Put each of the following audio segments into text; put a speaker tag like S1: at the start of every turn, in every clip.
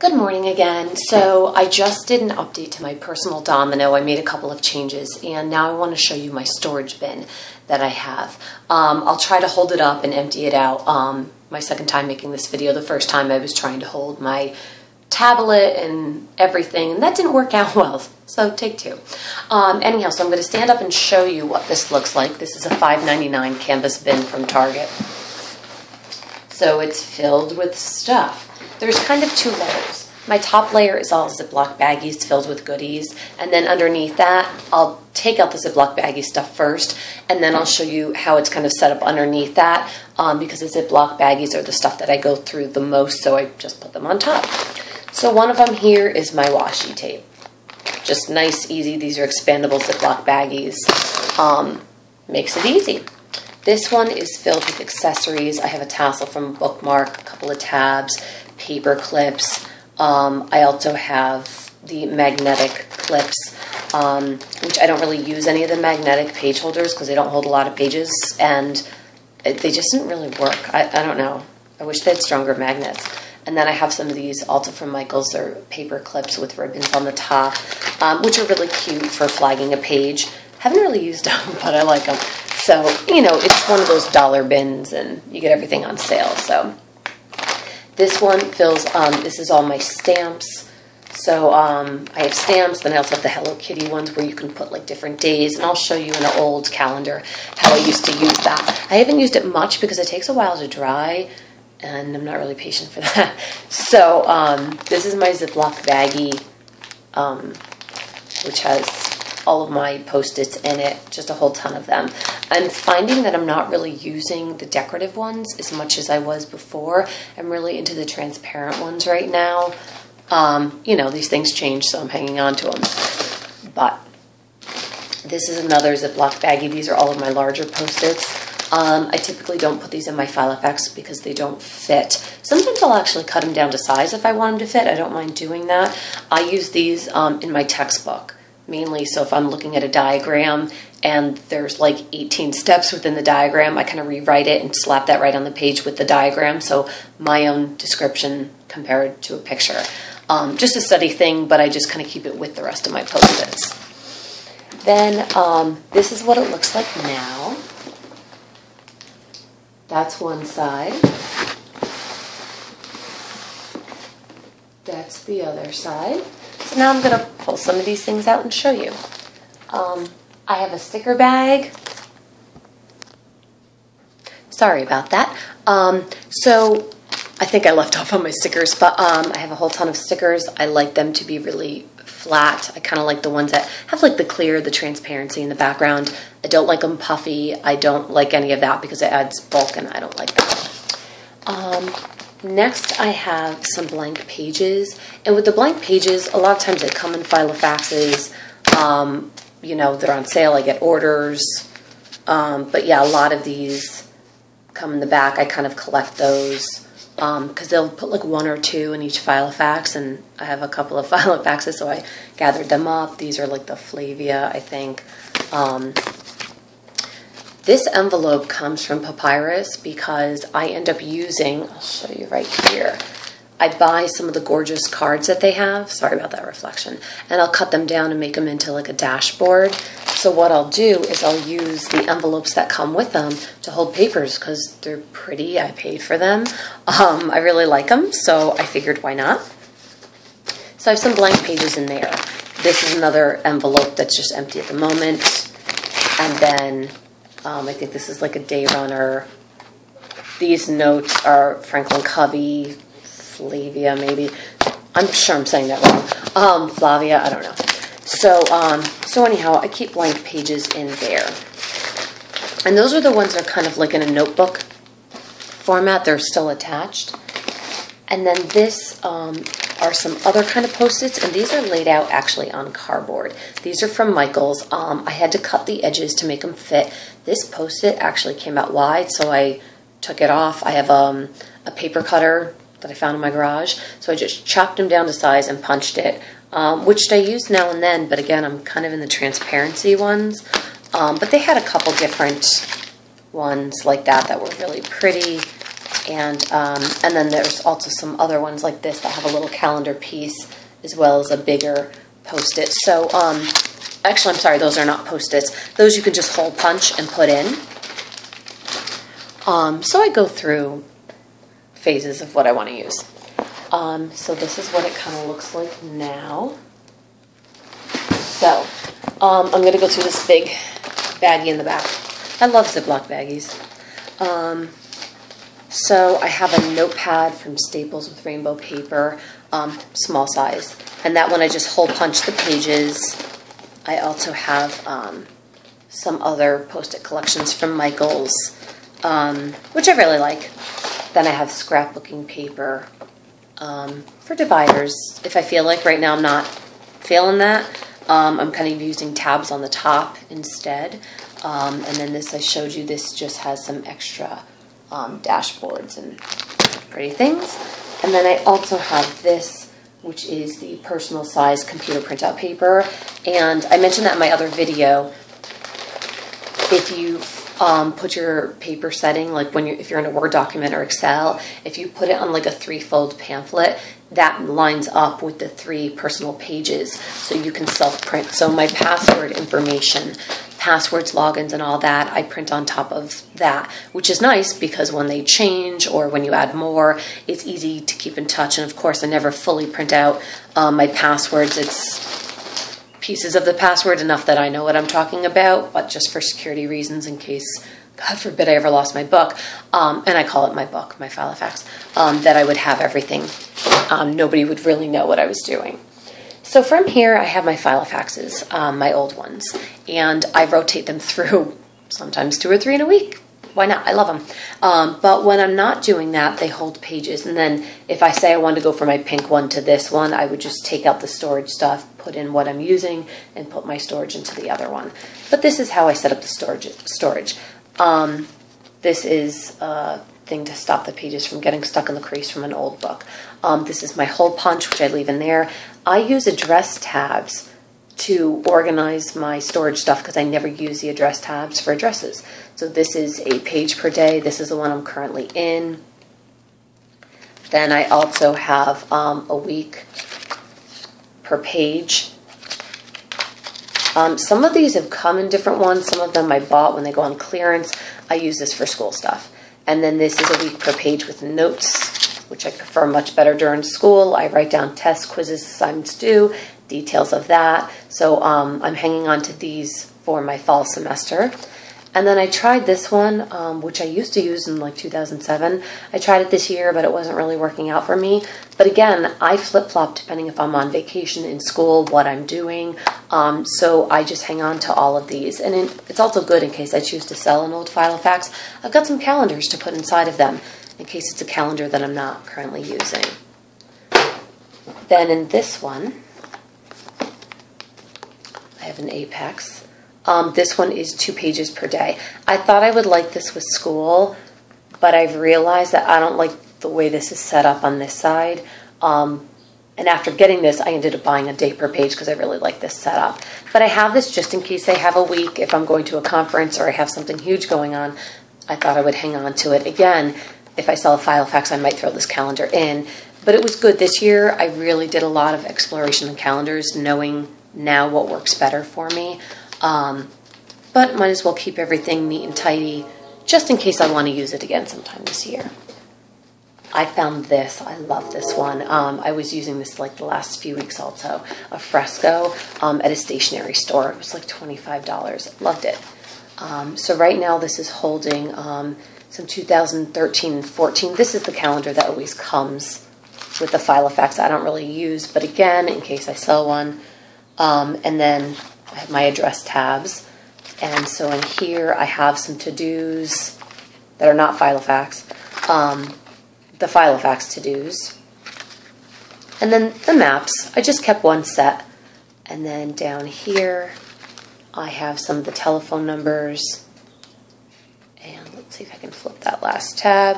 S1: Good morning again. So I just did an update to my personal domino. I made a couple of changes and now I want to show you my storage bin that I have. I'll try to hold it up and empty it out. My second time making this video. The first time I was trying to hold my tablet and everything and that didn't work out well. So take two. Anyhow, so I'm going to stand up and show you what this looks like. This is a $5.99 canvas bin from Target. So it's filled with stuff. There's kind of two layers. My top layer is all Ziploc baggies filled with goodies, and then underneath that, I'll take out the Ziploc baggie stuff first, and then I'll show you how it's kind of set up underneath that, because the Ziploc baggies are the stuff that I go through the most, so I just put them on top. So one of them here is my washi tape. Just nice, easy. These are expandable Ziploc baggies. Makes it easy. This one is filled with accessories. I have a tassel from Bookmark, a couple of tabs, paper clips. I also have the magnetic clips, which I don't really use any of the magnetic page holders because they don't hold a lot of pages and they just didn't really work. I don't know. I wish they had stronger magnets. And then I have some of these also from Michaels. They're paper clips with ribbons on the top, which are really cute for flagging a page. Haven't really used them, but I like them. So, you know, it's one of those dollar bins and you get everything on sale. So this one fills, this is all my stamps. So I have stamps, then I also have the Hello Kitty ones where you can put like different days. And I'll show you in an old calendar how I used to use that. I haven't used it much because it takes a while to dry and I'm not really patient for that. So this is my Ziploc baggie, which has all of my Post-its in it, just a whole ton of them. I'm finding that I'm not really using the decorative ones as much as I was before. I'm really into the transparent ones right now. You know, these things change, so I'm hanging on to them. But this is another Ziploc baggie. These are all of my larger Post-its. I typically don't put these in my Filofax because they don't fit. Sometimes I'll actually cut them down to size if I want them to fit. I don't mind doing that. I use these in my textbook. Mainly, so if I'm looking at a diagram and there's like 18 steps within the diagram, I kind of rewrite it and slap that right on the page with the diagram. So my own description compared to a picture. Just a study thing, but I just kind of keep it with the rest of my Post-its. Then this is what it looks like now. That's one side. That's the other side. So now I'm going to pull some of these things out and show you. I have a sticker bag. Sorry about that. So I think I left off on my stickers, but I have a whole ton of stickers. I like them to be really flat. I kind of like the ones that have like the clear, the transparency in the background. I don't like them puffy. I don't like any of that because it adds bulk and I don't like that. Next, I have some blank pages. And with the blank pages, a lot of times they come in Filofaxes. You know, they're on sale. I get orders. But yeah, a lot of these come in the back. I kind of collect those because they'll put like one or two in each Filofax. And I have a couple of Filofaxes, so I gathered them up. These are like the Flavia, I think. This envelope comes from Papyrus because I end up using, I'll show you right here. I buy some of the gorgeous cards that they have. Sorry about that reflection. And I'll cut them down and make them into like a dashboard. So what I'll do is I'll use the envelopes that come with them to hold papers because they're pretty. I paid for them. I really like them, so I figured why not. So I have some blank pages in there. This is another envelope that's just empty at the moment. And then I think this is like a day runner. These notes are Franklin Covey, Flavia maybe. I'm sure I'm saying that wrong. Flavia, I don't know. So anyhow, I keep blank pages in there. And those are the ones that are kind of like in a notebook format. They're still attached. And then this are some other kind of Post-its, and these are laid out actually on cardboard. These are from Michaels. I had to cut the edges to make them fit. This Post-it actually came out wide, so I took it off. I have a paper cutter that I found in my garage, so I just chopped them down to size and punched it, which I use now and then, but again, I'm kind of in the transparency ones. But they had a couple different ones like that that were really pretty, And then there's also some other ones like this that have a little calendar piece as well as a bigger Post-it. So, actually, I'm sorry, those are not Post-its. Those you can just hole punch and put in. So I go through phases of what I want to use. So this is what it kind of looks like now. So, I'm going to go through this big baggie in the back. I love Ziploc baggies. So I have a notepad from Staples with rainbow paper, small size. And that one I just hole punch the pages. I also have some other Post-it collections from Michaels, which I really like. Then I have scrapbooking paper for dividers. If I feel like right now I'm not feeling that, I'm kind of using tabs on the top instead. And then this I showed you, this just has some extra dashboards and pretty things. And then I also have this, which is the personal size computer printout paper. And I mentioned that in my other video. If you put your paper setting, like if you're in a Word document or Excel, if you put it on like a 3-fold pamphlet, that lines up with the 3 personal pages, so you can self-print. So my password information, passwords, logins, and all that, I print on top of that, which is nice because when they change or when you add more, it's easy to keep in touch. And of course, I never fully print out my passwords. It's pieces of the password, enough that I know what I'm talking about, but just for security reasons, in case, God forbid, I ever lost my book, and I call it my book, my Filofax, that I would have everything. Nobody would really know what I was doing. So from here, I have my Filofaxes, my old ones, and I rotate them through sometimes 2 or 3 in a week. Why not? I love them. But when I'm not doing that, they hold pages. And then if I say I want to go from my pink one to this one, I would just take out the storage stuff, put in what I'm using, and put my storage into the other one. But this is how I set up the storage. This is a thing to stop the pages from getting stuck in the crease from an old book. This is my hole punch, which I leave in there. I use address tabs to organize my storage stuff because I never use the address tabs for addresses. So this is a page per day. This is the one I'm currently in. Then I also have a week per page. Some of these have come in different ones. Some of them I bought when they go on clearance. I use this for school stuff. And then this is a week per page with notes, which I prefer much better during school. I write down tests, quizzes, assignments due, details of that. So I'm hanging on to these for my fall semester. And then I tried this one, which I used to use in like 2007. I tried it this year, but it wasn't really working out for me. But again, I flip-flop depending if I'm on vacation, in school, what I'm doing. So I just hang on to all of these. And it's also good in case I choose to sell an old Filofax. I've got some calendars to put inside of them in case it's a calendar that I'm not currently using. Then in this one, I have an Apex. This one is 2 pages per day. I thought I would like this with school, but I've realized that I don't like the way this is set up on this side. And after getting this, I ended up buying a day per page because I really like this setup. But I have this just in case I have a week, if I'm going to a conference or I have something huge going on. I thought I would hang on to it. Again, if I sell a Filofax, I might throw this calendar in. But it was good this year. I really did a lot of exploration in calendars, knowing now what works better for me. But might as well keep everything neat and tidy just in case I want to use it again sometime this year. I found this. I love this one. I was using this like the last few weeks also. A fresco at a stationery store. It was like $25. Loved it. So right now this is holding some 2013 and 14. This is the calendar that always comes with the Filofax I don't really use, but again, in case I sell one. And then I have my address tabs. And so in here I have some to-dos that are not Filofax. The Filofax to-dos. And then the maps. I just kept one set. And then down here I have some of the telephone numbers. And let's see if I can flip that last tab.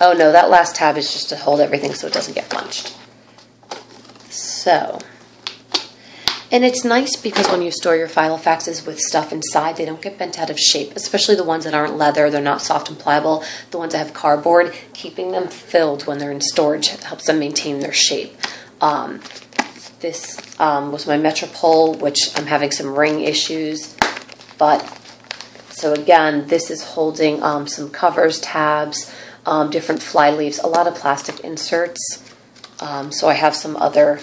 S1: Oh no, that last tab is just to hold everything so it doesn't get bunched. So And it's nice because when you store your Filofaxes with stuff inside, they don't get bent out of shape, especially the ones that aren't leather, they're not soft and pliable. The ones that have cardboard, keeping them filled when they're in storage helps them maintain their shape. This was my Metropole, which I'm having some ring issues. But, so again, this is holding some covers, tabs, different fly leaves, a lot of plastic inserts. So I have some other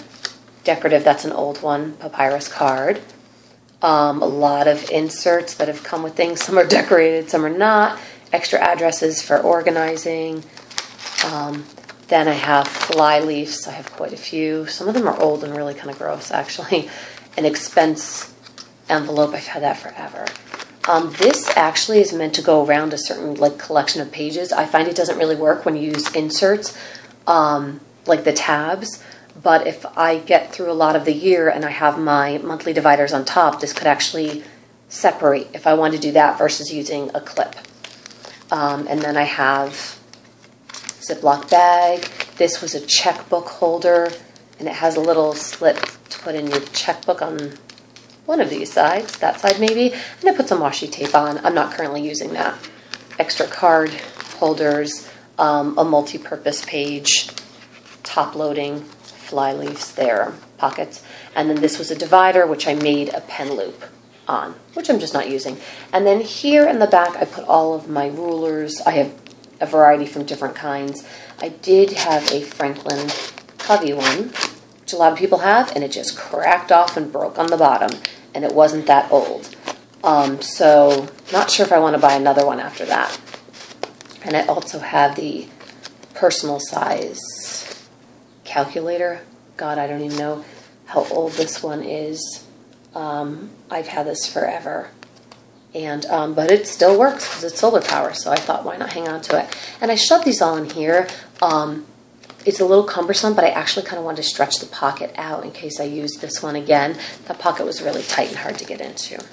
S1: decorative, that's an old one, papyrus card. A lot of inserts that have come with things. Some are decorated, some are not. Extra addresses for organizing. Then I have fly leaves. I have quite a few. Some of them are old and really kind of gross, actually. An expense envelope. I've had that forever. This actually is meant to go around a certain collection of pages. I find it doesn't really work when you use inserts, like the tabs. But if I get through a lot of the year and I have my monthly dividers on top, this could actually separate if I want to do that versus using a clip. And then I have Ziploc bag. This was a checkbook holder, and it has a little slit to put in your checkbook on one of these sides, that side maybe, and I put some washi tape on. I'm not currently using that. Extra card holders, a multi-purpose page, top loading, fly leaves there, pockets, and then this was a divider which I made a pen loop on, which I'm just not using. And then here in the back I put all of my rulers. I have a variety from different kinds. I did have a Franklin Covey one, which a lot of people have, and it just cracked off and broke on the bottom, and it wasn't that old. So not sure if I want to buy another one after that. And I also have the personal size calculator. God, I don't even know how old this one is. I've had this forever. And but it still works because it's solar power, so I thought, why not hang on to it? And I shoved these all in here. It's a little cumbersome, but I actually kind of wanted to stretch the pocket out in case I use this one again. That pocket was really tight and hard to get into.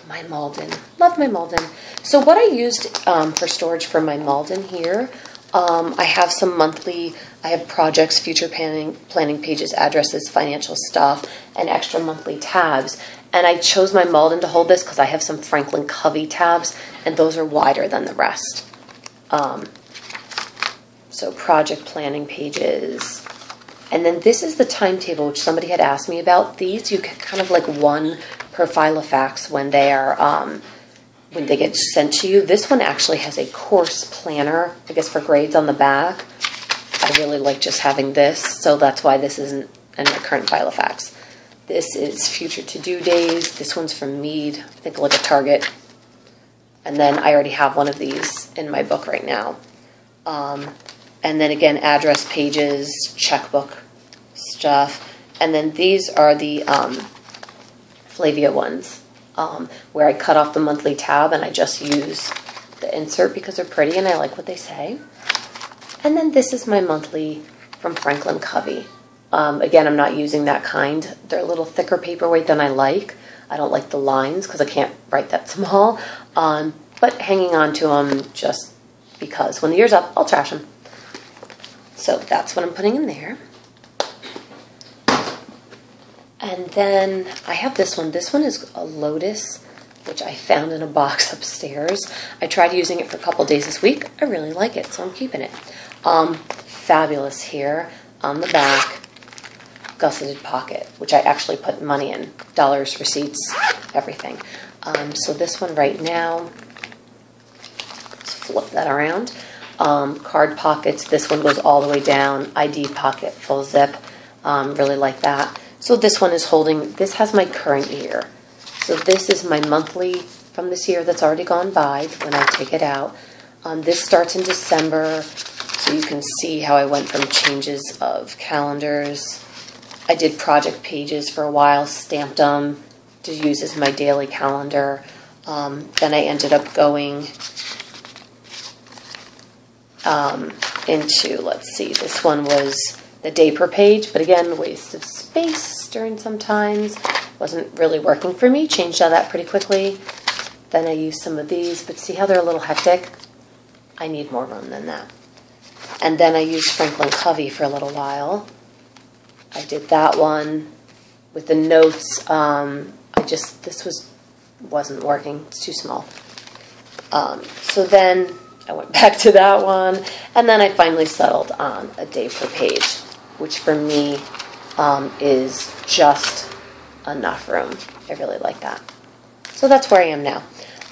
S1: My Malden. Love my Malden. So what I used for storage for my Malden here, I have some monthly, I have projects, future planning pages, addresses, financial stuff, and extra monthly tabs. And I chose my Malden to hold this because I have some Franklin Covey tabs, and those are wider than the rest. So project planning pages. And then this is the timetable, which somebody had asked me about. These, you get kind of like one per Filofax when they are, when they get sent to you. This one actually has a course planner, I guess for grades on the back. I really like just having this, so that's why this isn't in my current Filofax. This is future to-do days. This one's from Mead, I think like a Target. And then I already have one of these in my book right now. And then again, address pages, checkbook stuff. And then these are the Flavia ones, where I cut off the monthly tab and I just use the insert because they're pretty and I like what they say. And then this is my monthly from Franklin Covey. Again, I'm not using that kind. They're a little thicker paperweight than I like. I don't like the lines because I can't write that small. But hanging on to them just because. When the year's up, I'll trash them. So that's what I'm putting in there. And then I have this one. This one is a Lotus, which I found in a box upstairs. I tried using it for a couple days this week. I really like it, so I'm keeping it. Fabulous here on the back. Gusseted pocket, which I actually put money in. Dollars, receipts, everything. So this one right now, let's flip that around. Card pockets, this one goes all the way down. ID pocket, full zip. Really like that. So this one is holding, this has my current year. So this is my monthly from this year that's already gone by when I take it out. This starts in December, so you can see how I went from changes of calendars. I did project pages for a while, stamped them to use as my daily calendar. Then I ended up going into, let's see, this one was the day per page, but again, waste of space during some times. Wasn't really working for me. Changed all that pretty quickly. Then I used some of these, but see how they're a little hectic? I need more room than that. And then I used Franklin Covey for a little while. I did that one with the notes. This wasn't working. It's too small. So then I went back to that one, and then I finally settled on a day per page, which for me is just enough room. I really like that. So that's where I am now.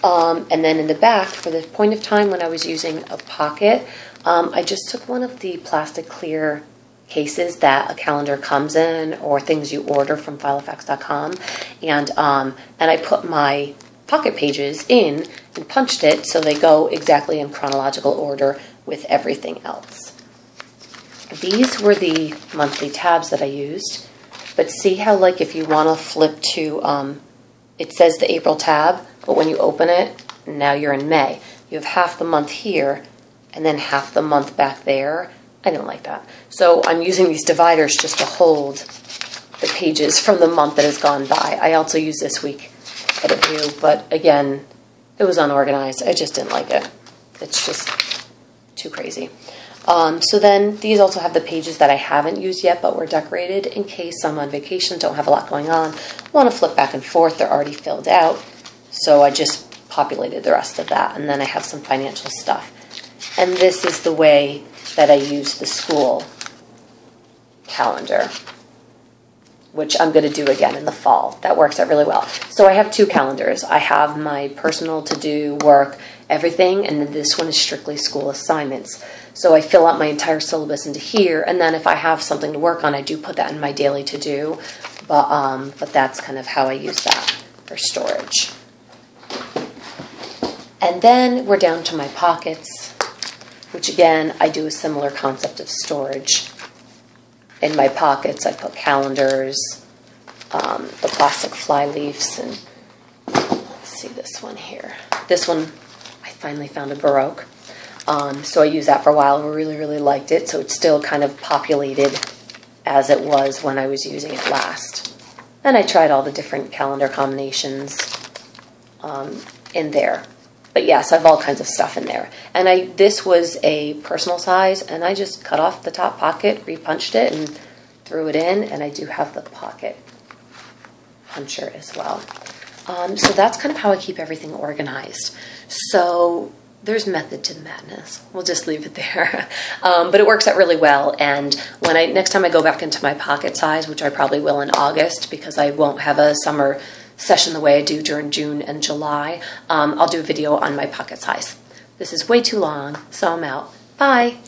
S1: And then in the back, for the point of time when I was using a pocket, I just took one of the plastic clear cases that a calendar comes in, or things you order from Filofax.com, and I put my pocket pages in and punched it so they go exactly in chronological order with everything else. These were the monthly tabs that I used, but see how, like, if you want to flip to, it says the April tab, but when you open it, now you're in May. You have half the month here and then half the month back there. I don't like that. So I'm using these dividers just to hold the pages from the month that has gone by. I also use this week at a view, but again, it was unorganized. I just didn't like it. It's just too crazy. So then these also have the pages that I haven't used yet but were decorated in case I'm on vacation, don't have a lot going on, want to flip back and forth. They're already filled out. So I just populated the rest of that, and then I have some financial stuff. And this is the way that I use the school calendar, which I'm going to do again in the fall. That works out really well. So I have two calendars. I have my personal to-do, work, everything, and then this one is strictly school assignments. So I fill out my entire syllabus into here, and then if I have something to work on, I do put that in my daily to-do, but that's kind of how I use that for storage. And then we're down to my pockets, which again, I do a similar concept of storage. In my pockets, I put calendars, the plastic fly leaves, and let's see this one here. This one, I finally found a Baroque. So I used that for a while. I really, really liked it. So it's still kind of populated as it was when I was using it last. And I tried all the different calendar combinations in there. But yes, I have all kinds of stuff in there. And this was a personal size, and I just cut off the top pocket, repunched it, and threw it in. And I do have the pocket puncher as well. So that's kind of how I keep everything organized. So there's method to the madness. We'll just leave it there. But it works out really well. And when next time I go back into my pocket size, which I probably will in August because I won't have a summer session the way I do during June and July, I'll do a video on my pocket size. This is way too long, so I'm out. Bye.